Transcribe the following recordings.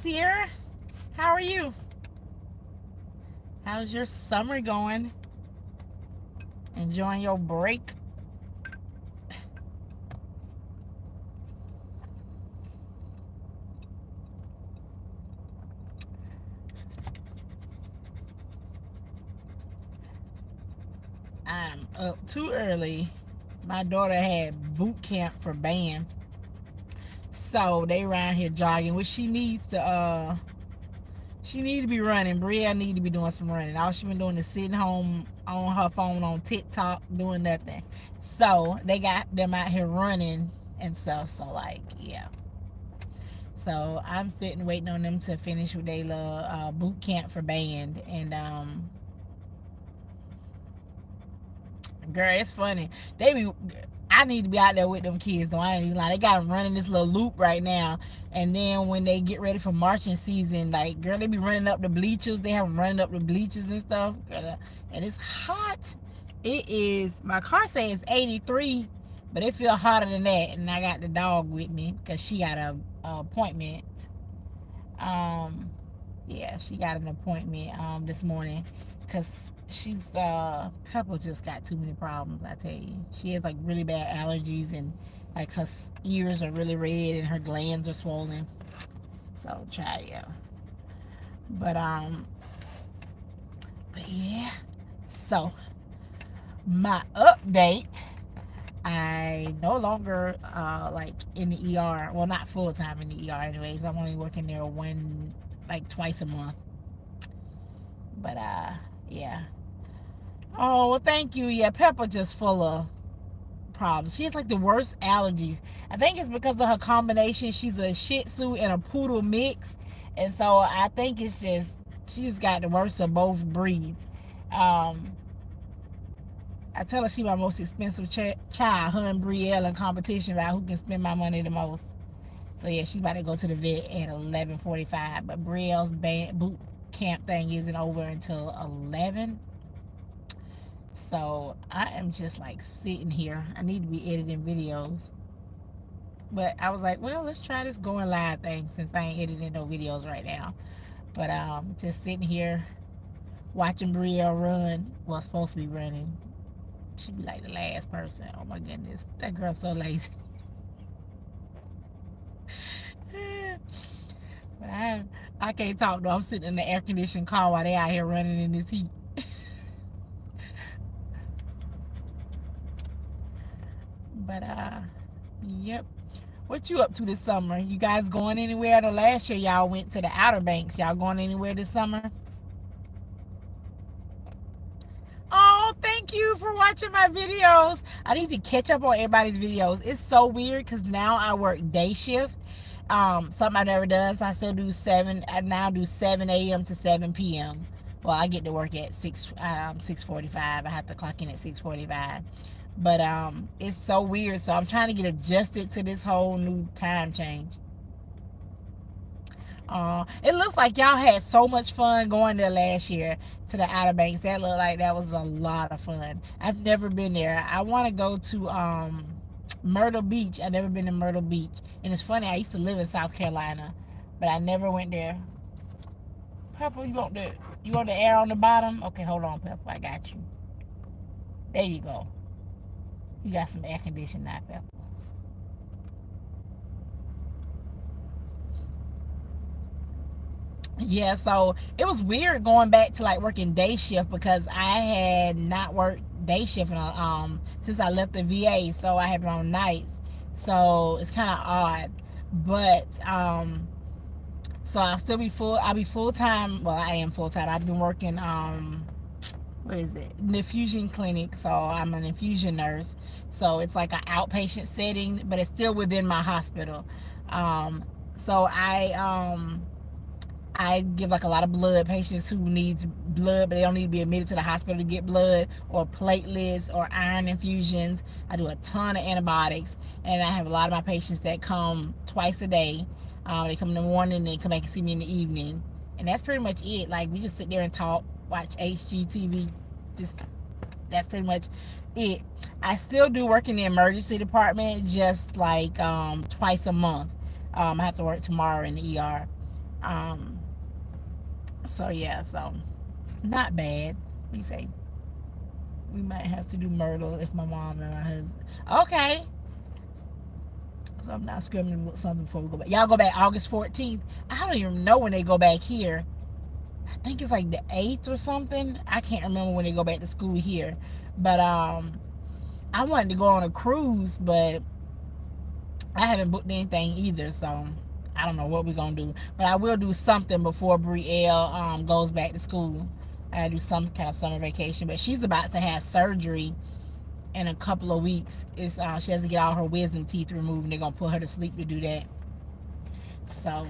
Sierra. How are you? How's your summer going? Enjoying your break? I'm up too early. My daughter had boot camp for band, so they around here jogging, which she need to be running. Bria need to be doing some running. All she been doing is sitting home on her phone on TikTok doing nothing. So they got them out here running and stuff. So like, yeah. So I'm sitting waiting on them to finish with their little boot camp for band. And girl, it's funny. They be I need to be out there with them kids though. I ain't even lie. They got them running this little loop right now. And then when they get ready for marching season, like girl, they be running up the bleachers. They have them running up the bleachers and stuff. Girl, and it's hot. It is. My car says 83, but it feel hotter than that. And I got the dog with me because she got a appointment. Um, yeah, she got an appointment this morning because Pepper just got too many problems. I tell you, she has like really bad allergies and like her ears are really red and her glands are swollen. So try yeah, but but yeah. So my update. I no longer like in the ER. Well, not full time in the ER, anyways. I'm only working there like twice a month. But yeah. Oh well, thank you. Yeah, Pepper just full of problems. She has like the worst allergies. I think it's because of her combination. She's a Shih Tzu and a Poodle mix, and so I think it's just she's got the worst of both breeds. Um, I tell her she my most expensive child. Her and Brielle in competition about who can spend my money the most. So yeah, she's about to go to the vet at 11:45. But Brielle's boot camp thing isn't over until 11. So I am just like sitting here. I need to be editing videos. But I was like, well, let's try this going live thing since I ain't editing no videos right now. But just sitting here watching Brielle run. Well, supposed to be running. She'd be like the last person. Oh my goodness. That girl's so lazy. But I can't talk though. I'm sitting in the air conditioned car while they out here running in this heat. But yep. What you up to this summer? You guys going anywhere? The last year y'all went to the Outer Banks. Y'all going anywhere this summer? Oh, thank you for watching my videos. I need to catch up on everybody's videos. It's so weird because now I work day shift. Something I never done. So I still do I now do 7 a.m. to 7 p.m. Well, I get to work at 6:45. I have to clock in at 6:45. But it's so weird. So I'm trying to get adjusted to this whole new time change. It looks like y'all had so much fun going there last year to the Outer Banks. That looked like that was a lot of fun. I've never been there. I want to go to Myrtle Beach. I've never been to Myrtle Beach. And it's funny, I used to live in South Carolina, but I never went there. Pepper, you want the air on the bottom? Okay, hold on, Pepper. I got you. There you go. You got some air conditioning now, Pepper. Yeah, so it was weird going back to like working day shift because I had not worked day shift since I left the VA, so I had been on nights. So it's kind of odd, but so I'll be full time. Well, I am full time. I've been working what is it? An infusion clinic. So I'm an infusion nurse. So it's like an outpatient setting, but it's still within my hospital. So I give like a lot of blood patients who needs blood, but they don't need to be admitted to the hospital to get blood, or platelets or iron infusions. I do a ton of antibiotics, and I have a lot of my patients that come twice a day. They come in the morning and they come back and see me in the evening, and that's pretty much it. Like we just sit there and talk, watch HGTV. Just that's pretty much it. I still do work in the emergency department, just like twice a month. I have to work tomorrow in the ER. Um, so yeah, so not bad. You say we might have to do Myrtle if my mom and my husband. Okay, so I'm not scribbling with something before we go back. Y'all go back August 14th. I don't even know when they go back here. I think it's like the 8th or something. I can't remember when they go back to school here. But I wanted to go on a cruise, but I haven't booked anything either, so I don't know what we're gonna do. But I will do something before Brielle goes back to school. I do some kind of summer vacation, but she's about to have surgery in a couple of weeks. It's she has to get all her wisdom teeth removed, and they're gonna put her to sleep to do that. So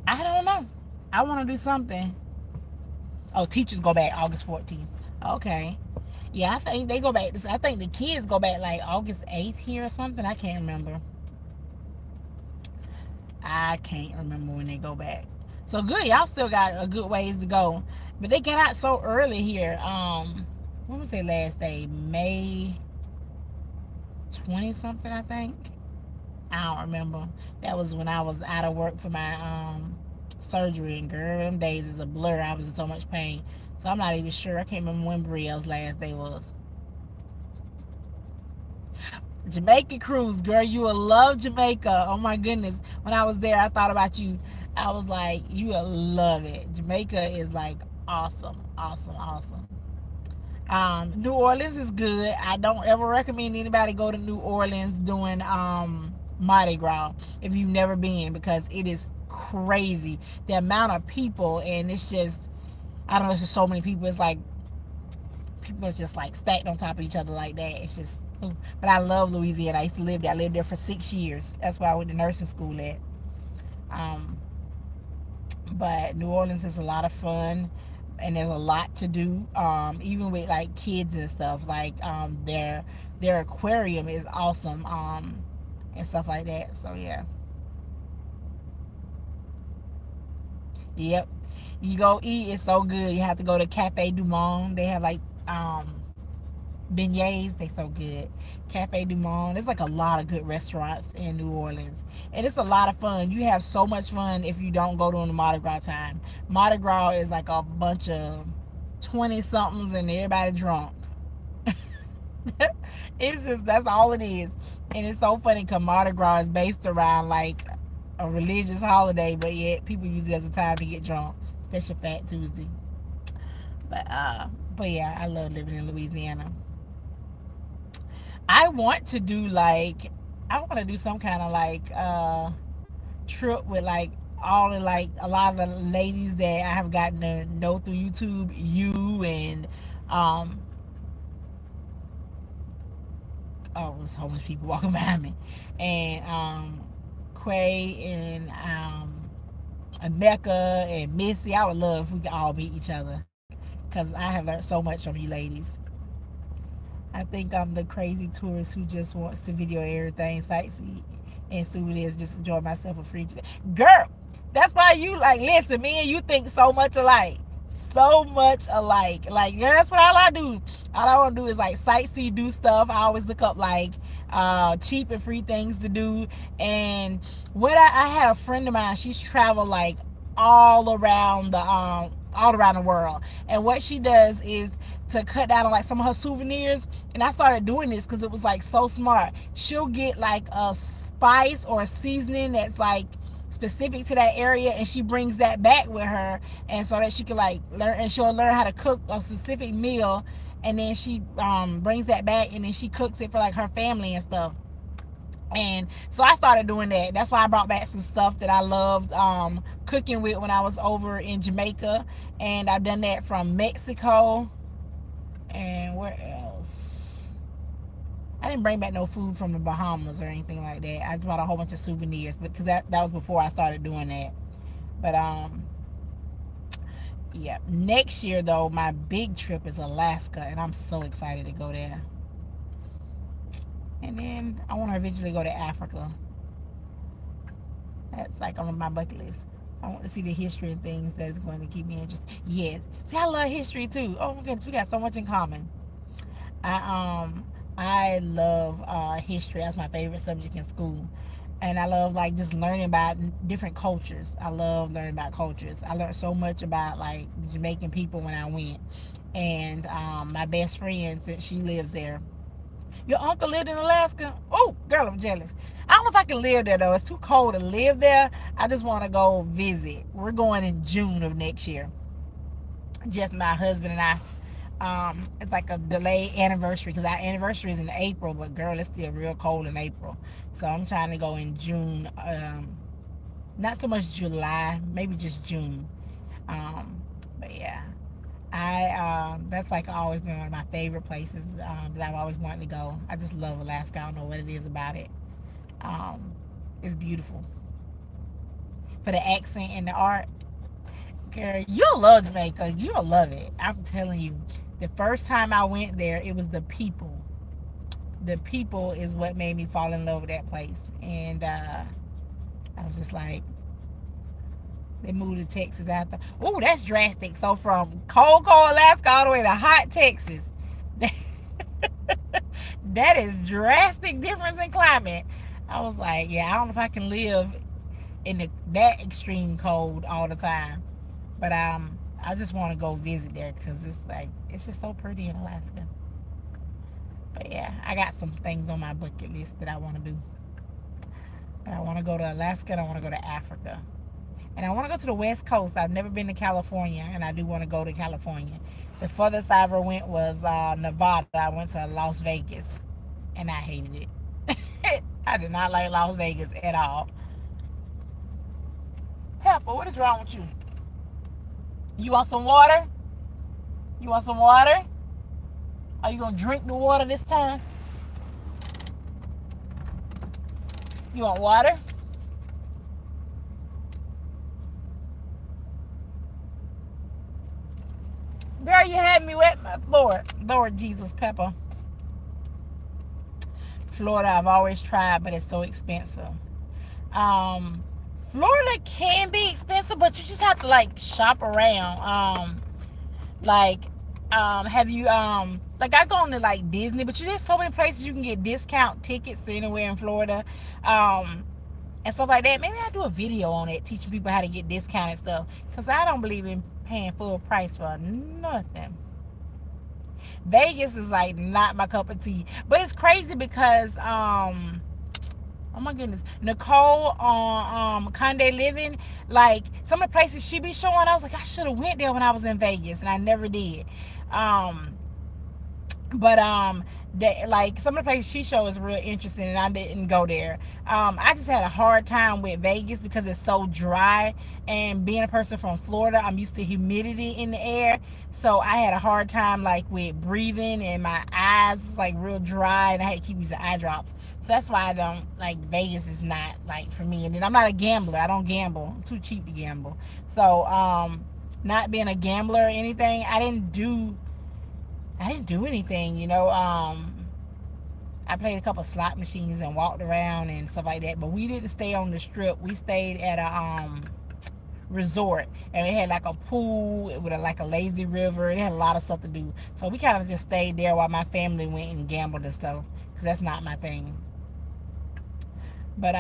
I don't know. I want to do something. Oh, teachers go back August 14th. Okay. Yeah, I think they go back. I think the kids go back like August 8th here or something. I can't remember. I can't remember when they go back. So good, y'all still got a good ways to go. But they get out so early here. When was their last day? May 20 something, I think. I don't remember. That was when I was out of work for my surgery, and girl, them days is a blur. I was in so much pain. So I'm not even sure. I can't remember when Brielle's last day was. Jamaica cruise, girl, you will love Jamaica. Oh my goodness. When I was there, I thought about you. I was like, you will love it. Jamaica is like awesome, awesome, awesome. New Orleans is good. I don't ever recommend anybody go to New Orleans doing Mardi Gras if you've never been, because it is crazy. The amount of people, and it's just, I don't know, it's just so many people. It's like people are just like stacked on top of each other like that. It's just, but I love Louisiana. I used to live there. I lived there for 6 years. That's why I went to nursing school at. Um, but New Orleans is a lot of fun, and there's a lot to do. Even with like kids and stuff. Like their aquarium is awesome. And stuff like that. So yeah. Yep. You go eat, it's so good. You have to go to Cafe Du Monde. They have like beignets, they so good. Cafe Du Monde. There's like a lot of good restaurants in New Orleans, and it's a lot of fun. You have so much fun if you don't go during the Mardi Gras time. Mardi Gras is like a bunch of 20 somethings and everybody drunk. It's just, that's all it is. And it's so funny because Mardi Gras is based around like a religious holiday, but yet people use it as a time to get drunk, especially Fat Tuesday. But but yeah, I love living in Louisiana. I want to do like, I want to do some kind of like trip with like all the, like a lot of the ladies that I have gotten to know through YouTube, you and um oh, there's so much people walking behind me, and Quay and Aneka and Missy. I would love if we could all meet each other, because I have learned so much from you ladies. I think I'm the crazy tourist who just wants to video everything, sightsee, and souvenirs, just enjoy myself for free. Girl, that's why you like, listen, me and you think so much alike. So much alike. Like, girl, that's what all I do. All I want to do is like sightsee, do stuff. I always look up like cheap and free things to do. And what I had a friend of mine, she's traveled like all around the world. And what she does is to cut down on like some of her souvenirs. And I started doing this because it was like so smart. She'll get like a spice or a seasoning that's like specific to that area, and she brings that back with her, and so that she can like learn, and she'll learn how to cook a specific meal, and then she brings that back, and then she cooks it for like her family and stuff. And so I started doing that. That's why I brought back some stuff that I loved cooking with when I was over in Jamaica. And I've done that from Mexico. And where else? I didn't bring back no food from the Bahamas or anything like that. I just bought a whole bunch of souvenirs, because that was before I started doing that. But yeah. Next year though, my big trip is Alaska, and I'm so excited to go there. And then I want to eventually go to Africa. That's like on my bucket list. I want to see the history and things that is going to keep me interested. Yeah. See, I love history too. Oh my goodness, we got so much in common. I love history. That's my favorite subject in school. And I love like just learning about different cultures. I love learning about cultures. I learned so much about like the Jamaican people when I went, and my best friend, since she lives there. Your uncle lived in Alaska? Oh, girl, I'm jealous. I don't know if I can live there though. It's too cold to live there. I just want to go visit. We're going in June of next year. Just my husband and I. It's like a delayed anniversary because our anniversary is in April, but girl, it's still real cold in April. So I'm trying to go in June. Not so much July, maybe just June. Um, but yeah, I that's like always been one of my favorite places that I've always wanted to go. I just love Alaska. I don't know what it is about it. Um, it's beautiful for the accent and the art. Girl, you'll love Jamaica. You'll love it. I'm telling you. The first time I went there, it was the people. The people is what made me fall in love with that place. And I was just like, they moved to Texas after. Oh, that's drastic. So from cold, cold Alaska all the way to hot Texas. That is drastic difference in climate. I was like, yeah, I don't know if I can live in that extreme cold all the time. But I just want to go visit there because it's like it's just so pretty in Alaska. But yeah, I got some things on my bucket list that I want to do. But I want to go to Alaska and I want to go to Africa. And I want to go to the West Coast. I've never been to California, and I do want to go to California. The furthest I ever went was Nevada. I went to Las Vegas, and I hated it. I did not like Las Vegas at all. Pepper, what is wrong with you? You want some water? You want some water? Are you gonna drink the water this time? You want water? Girl, you had me wet, my Lord Jesus, Pepper. Florida, I've always tried, but it's so expensive. Um, Florida can be expensive, but you just have to like shop around. Like, have you like I go to like Disney, but there's so many places you can get discount tickets to anywhere in Florida. Um, and stuff like that. Maybe I'll do a video on it, teaching people how to get discounted stuff. Cause I don't believe in paying full price for nothing. Vegas is like not my cup of tea. But it's crazy because oh my goodness, Nicole on Conde Living, like some of the places she be showing, I was like, I should have went there when I was in Vegas, and I never did. Um, but that like some of the places she shows is real interesting, and I didn't go there. I just had a hard time with Vegas because it's so dry, and being a person from Florida, I'm used to humidity in the air, so I had a hard time like with breathing, and my eyes was like real dry, and I had to keep using eye drops. So that's why I don't like Vegas is not like for me. And then I'm not a gambler. I don't gamble. I'm too cheap to gamble. So not being a gambler or anything, I didn't do anything, I played a couple of slot machines and walked around and stuff like that, but we didn't stay on the strip. We stayed at a resort, and it had like a pool with like a lazy river. It had a lot of stuff to do, so we kind of just stayed there while my family went and gambled and stuff, because that's not my thing. But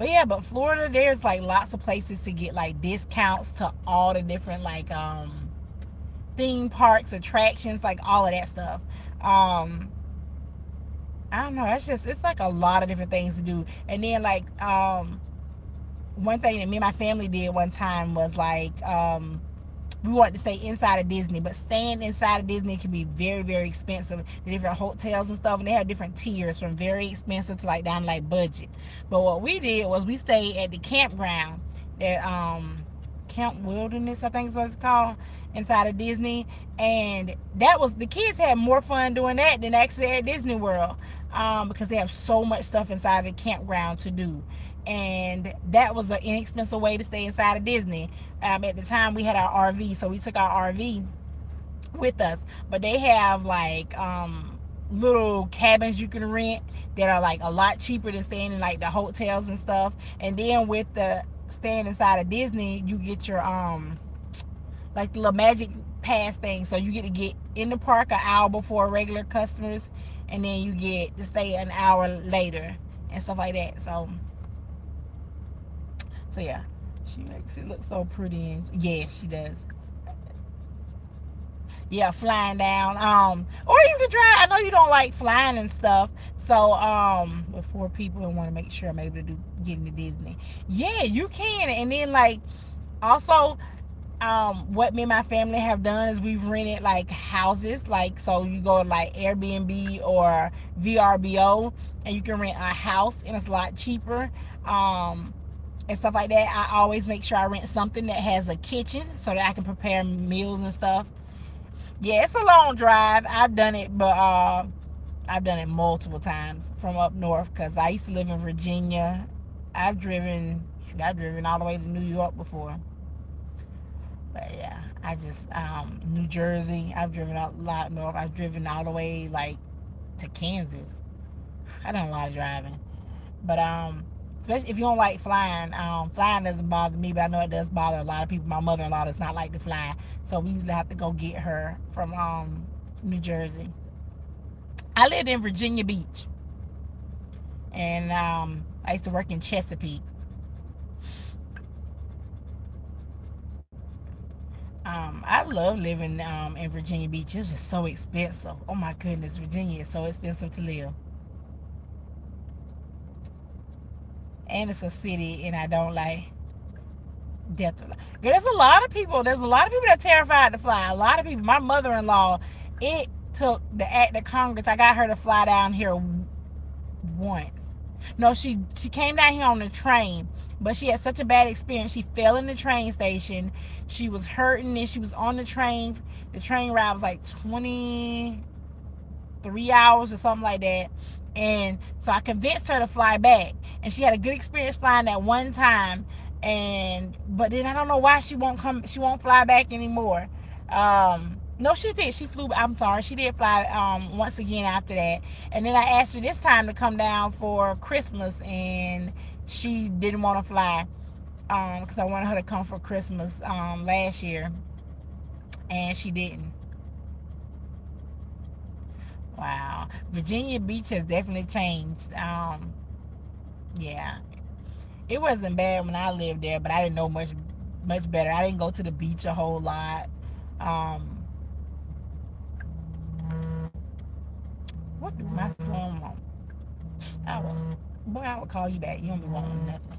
yeah, but Florida, there's like lots of places to get like discounts to all the different like theme parks, attractions, like all of that stuff. Um, I don't know. It's like a lot of different things to do. And then like one thing that me and my family did one time was like we wanted to stay inside of Disney, but staying inside of Disney can be very, very expensive. The different hotels and stuff, and they have different tiers from very expensive to like down to like budget. But what we did was we stayed at the campground, that Camp Wilderness, I think is what it's called, inside of Disney, and that was the kids had more fun doing that than actually at Disney World, because they have so much stuff inside the campground to do, and that was an inexpensive way to stay inside of Disney. At the time, we had our RV, so we took our RV with us. But they have like little cabins you can rent that are like a lot cheaper than staying in like the hotels and stuff. And then with the staying inside of Disney, you get your like the little magic pass thing, so you get to get in the park an hour before regular customers, and then you get to stay an hour later and stuff like that. So So yeah, she makes it look so pretty. And yeah, she does. Yeah, flying down. Or you can try. I know you don't like flying and stuff. So with four people and want to make sure I'm able to do getting to Disney. Yeah, you can. And then like also what me and my family have done is we've rented like houses, like so you go to like Airbnb or VRBO and you can rent a house and it's a lot cheaper. um and stuff like that. I always make sure I rent something that has a kitchen so that I can prepare meals and stuff. Yeah, it's a long drive. I've done it, but I've done it multiple times from up north because I used to live in Virginia. I've driven all the way to New York before. But yeah, I just New Jersey. I've driven a lot north. I've driven all the way like to Kansas. I done a lot of driving. But especially if you don't like flying, flying doesn't bother me, but I know it does bother a lot of people. My mother-in-law does not like to fly, so we usually have to go get her from New Jersey. I lived in Virginia Beach, and I used to work in Chesapeake. I love living in Virginia Beach. It's just so expensive. Oh my goodness, Virginia is so expensive to live, and it's a city, and I don't like death. There's a lot of people. There's a lot of people that are terrified to fly. A lot of people. My mother-in-law, it took the act of Congress. I got her to fly down here once. No, she came down here on the train, but she had such a bad experience. She fell in the train station. She was hurting, and she was on the train. The train ride was like 3 hours or something like that. And so I convinced her to fly back. And she had a good experience flying that one time. And but then I don't know why she won't fly back anymore. No, she did. She flew. I'm sorry, she did fly once again after that. And then I asked her this time to come down for Christmas, and she didn't want to fly because I wanted her to come for Christmas last year, and she didn't. Wow, Virginia Beach has definitely changed. Yeah, it wasn't bad when I lived there, but I didn't know much better. I didn't go to the beach a whole lot. Um, what do my son want? Boy, I would call you back. You don't be wanting nothing.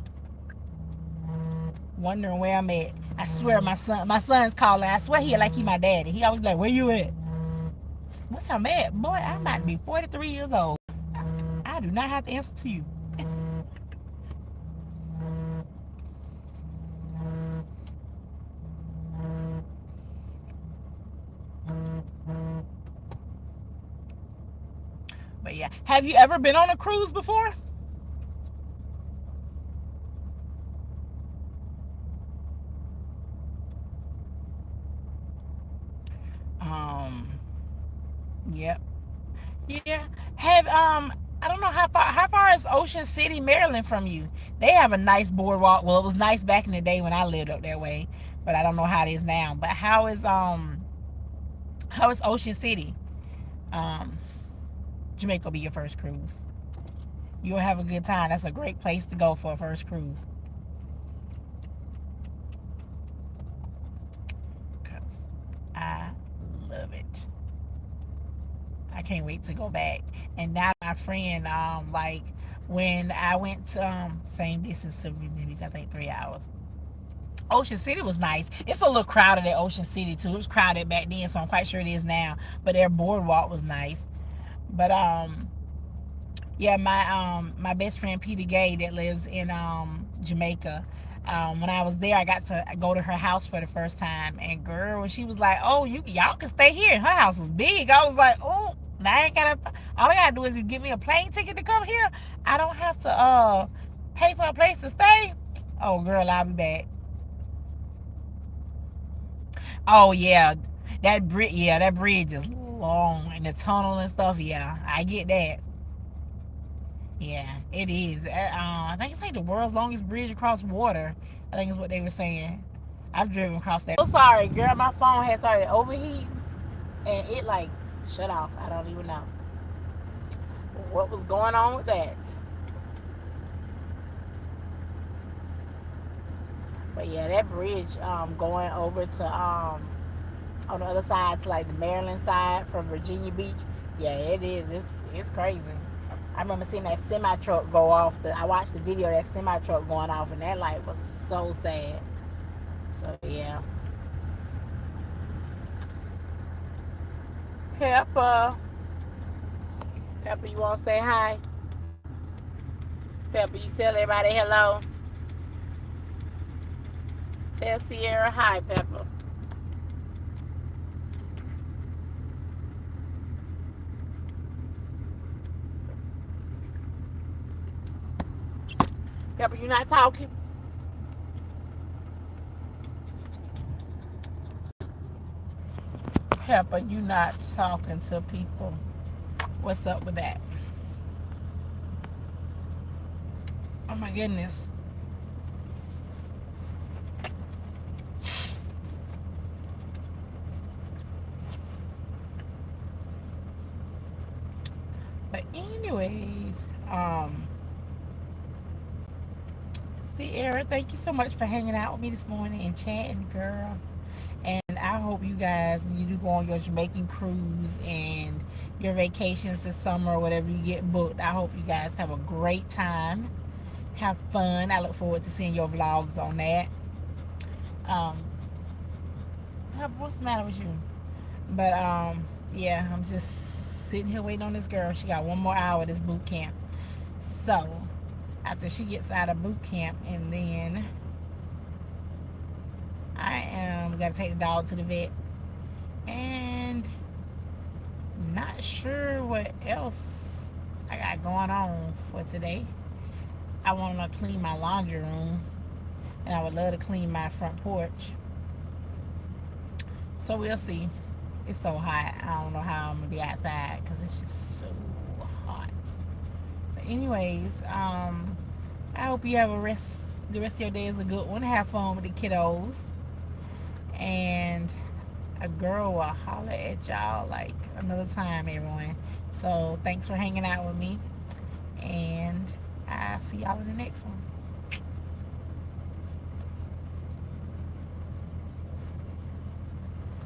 Wondering where I'm at. I swear my son's calling. I swear he like he my daddy. He always be like, where you at? Where I'm at? Boy, I'm about to be 43 years old. I do not have to answer to you. But yeah, have you ever been on a cruise before? Um, yep. Yeah. Have I don't know how far is Ocean City, Maryland from you? They have a nice boardwalk. Well, it was nice back in the day when I lived up that way, but I don't know how it is now. But how is Ocean City? Um Jamaica will be your first cruise. You'll have a good time. That's a great place to go for a first cruise. Cause I love it. I can't wait to go back. And now my friend, like when I went to same distance to Virginia Beach, I think 3 hours. Ocean City was nice. It's a little crowded at Ocean City too. It was crowded back then, so I'm quite sure it is now. But their boardwalk was nice. But yeah, my best friend Peter Gay that lives in Jamaica. When I was there, I got to go to her house for the first time, and girl, when she was like, "Oh, y'all can stay here," her house was big. I was like, "Oh, now I ain't gotta. All I gotta do is just give me a plane ticket to come here. I don't have to pay for a place to stay." Oh, girl, I'll be back. Oh yeah, that bridge. Yeah, that bridge is long, and the tunnel and stuff. Yeah, I get that. Yeah, it is. I think it's like the world's longest bridge across water. I think is what they were saying. I've driven across that. So sorry, girl. My phone had started overheating, and it like shut off. I don't even know what was going on with that. But yeah, that bridge going over to on the other side to like the Maryland side from Virginia Beach, yeah, it is. It's crazy. I remember seeing that semi truck go off. I watched the video of that semi truck going off, and that light was so sad. So yeah, Pepper, Pepper, you want to say hi? Pepper, you tell everybody hello. Tell Sierra hi, Pepper. Pepper, you not talking? Pepper, you not talking to people. What's up with that? Oh my goodness. But anyways, Sierra, thank you so much for hanging out with me this morning and chatting, girl. And I hope you guys, when you do go on your Jamaican cruise and your vacations this summer or whatever you get booked, I hope you guys have a great time. Have fun. I look forward to seeing your vlogs on that. Um, what's the matter with you? But yeah, I'm just sitting here waiting on this girl. She got 1 more hour of this boot camp. So after she gets out of boot camp, and then I am gotta take the dog to the vet, and not sure what else I got going on for today. I want to clean my laundry room, and I would love to clean my front porch. So we'll see. It's so hot. I don't know how I'm gonna be outside because it's just so hot. But anyways, I hope you have the rest of your day is a good one. Have fun with the kiddos, and a girl will holler at y'all like another time, everyone. So thanks for hanging out with me, and I'll see y'all in the next one.